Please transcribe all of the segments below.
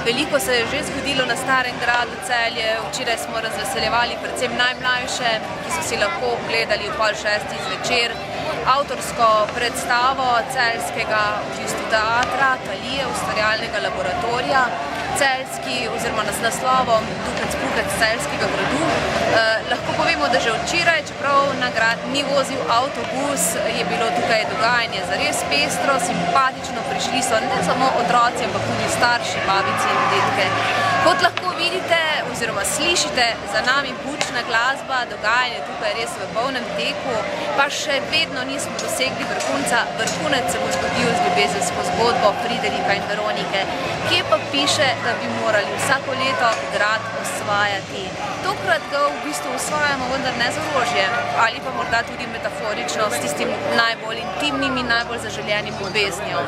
Veliko se je že zgodilo na Starem gradu Celje. Včeraj smo razveseljevali predvsem najmlajše, ki so si lahko gledali ob 5:30 zvečer avtorsko predstavo celjskega teatra Talije, ustvarjalnega laboratorija, celjski oziroma z naslovom Duhec Puhec celjskega gradu. Lahko povemo, da že včeraj, čeprav na grad ni vozil avtobus, je bilo tukaj dogajanje zares pestro, simpatično, prišli so ne samo otroci, ampak tudi starši, babice in detke. Kot lahko vidite oziroma slišite, za nami bučna glasba, dogajanje tukaj res v polnem teku, pa še vedno nismo dosegli vrhunca. Vrhunec se bo zgodil z ljubezensko zgodbo Friderika in Veronike, kje pa piše, da bi morali vsako leto grad osvajati. Tokrat ga v bistvu osvajamo, vendar ne z orožjem, ali pa morda tudi metaforično s tistim najbolj intimnim in najbolj zaželjenim ljubeznijo.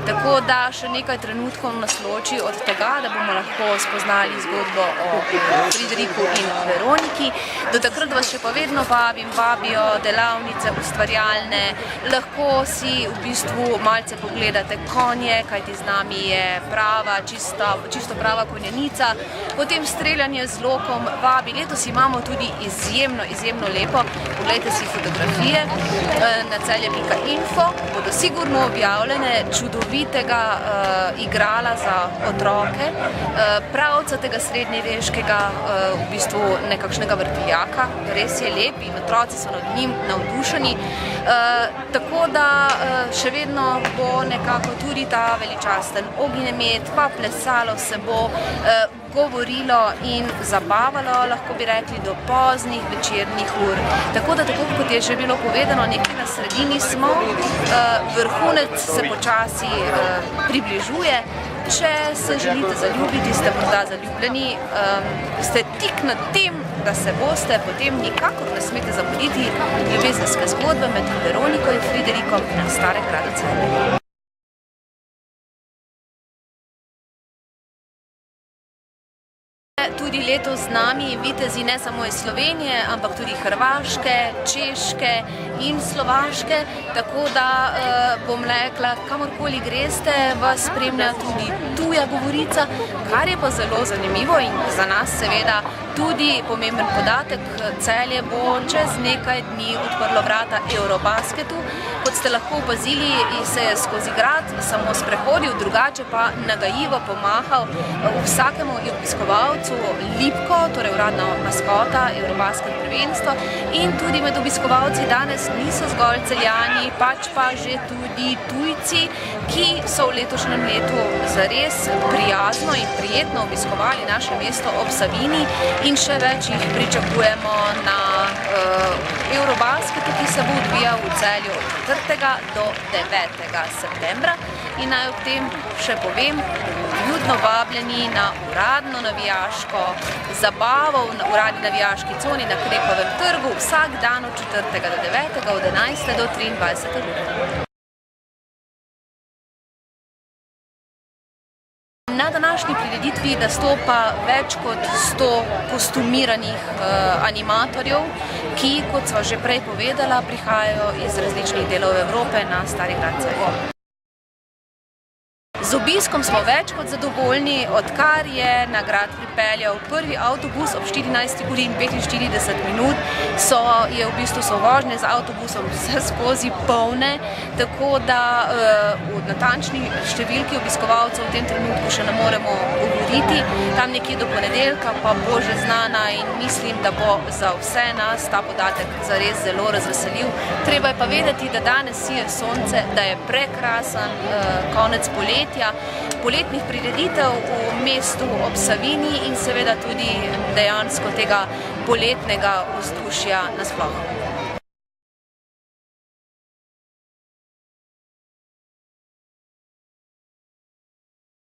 Tako da še nekaj trenutkov nas loči od tega, da bomo lahko spoznali zgodbo o Frideriku in Veroniki. Do takrat vas še pa vedno vabijo delavnice ustvarjalne, lahko si v bistvu malce pogledate konje, kajti z nami je prava, čisto prava konjenica, potem streljanje z lokom vabi. Letos imamo tudi izjemno lepo, poglejte si fotografije na celje.info, bodo sigurno objavljene, čudovitega igrala za otroke, pravcatega srednjeveškega, v bistvu nekakšnega vrtiljaka, res je lep in otroci so nad njim navdušeni, tako da še vedno bo nekako tudi ta veličasten ognjemet, pa plesalo se bo, govorilo in zabavalo, lahko bi rekli, do poznih večernih ur. Tako da, tako kot je že bilo povedano, nekje na sredini smo, vrhunec se počasi približuje. Če se želite zaljubiti, ste morda zaljubljeni, ste tik nad tem, da se boste, potem nikakor ne smete zamuditi ljubezenske zgodbe med Veroniko in Friderikom na Starem gradu Celje. Tudi letos z nami vitezi ne samo iz Slovenije, ampak tudi Hrvaške, Češke in Slovaške, tako da bom rekla, kamorkoli greste, vas spremlja tudi tuja govorica, kar je pa zelo zanimivo in za nas seveda tudi pomemben podatek. Celje bo čez nekaj dni odprlo vrata Eurobasketu. Kot ste lahko opazili, se je skozi grad samo sprehodil, drugače pa nagajivo pomahal vsakemu obiskovalcu lipko, torej uradna maskota Eurobasket prvenstva, in tudi med obiskovalci danes niso zgolj Celjani, pač pa že tudi tujci, ki so v letošnjem letu zares prijazno in prijetno obiskovali naše mesto ob Savinji, in še več jih pričakujemo na Eurobasketu, ki se bo odvijal v Celju od 4. do 9. septembra. In naj ob tem še povem, ljudno vabljeni na uradno navijaško zabavo v uradni navijaški coni na Krekovem trgu vsak dan od 4. do 9. od 11. do 23. ure. Na današnji prireditvi nastopa več kot 100 kostumiranih animatorjev, ki, kot sva že prej povedala, prihajajo iz različnih delov Evrope na Stari grad Celje. Z obiskom smo več kot zadovoljni, odkar je na grad pripeljal prvi avtobus ob 14. uri in 45 minut, je v bistvu so vožnje z avtobusom vse skozi polne, tako da v natančni številki obiskovalcev v tem trenutku še ne moremo govoriti. Tam nekje do ponedeljka pa bo že znana in mislim, da bo za vse nas ta podatek zares zelo razveseljiv. Treba je pa vedeti, da danes sije sonce, da je prekrasen konec poletja, poletnih prireditev v mestu ob Savinji in seveda tudi dejansko tega poletnega vzdušja nasploh.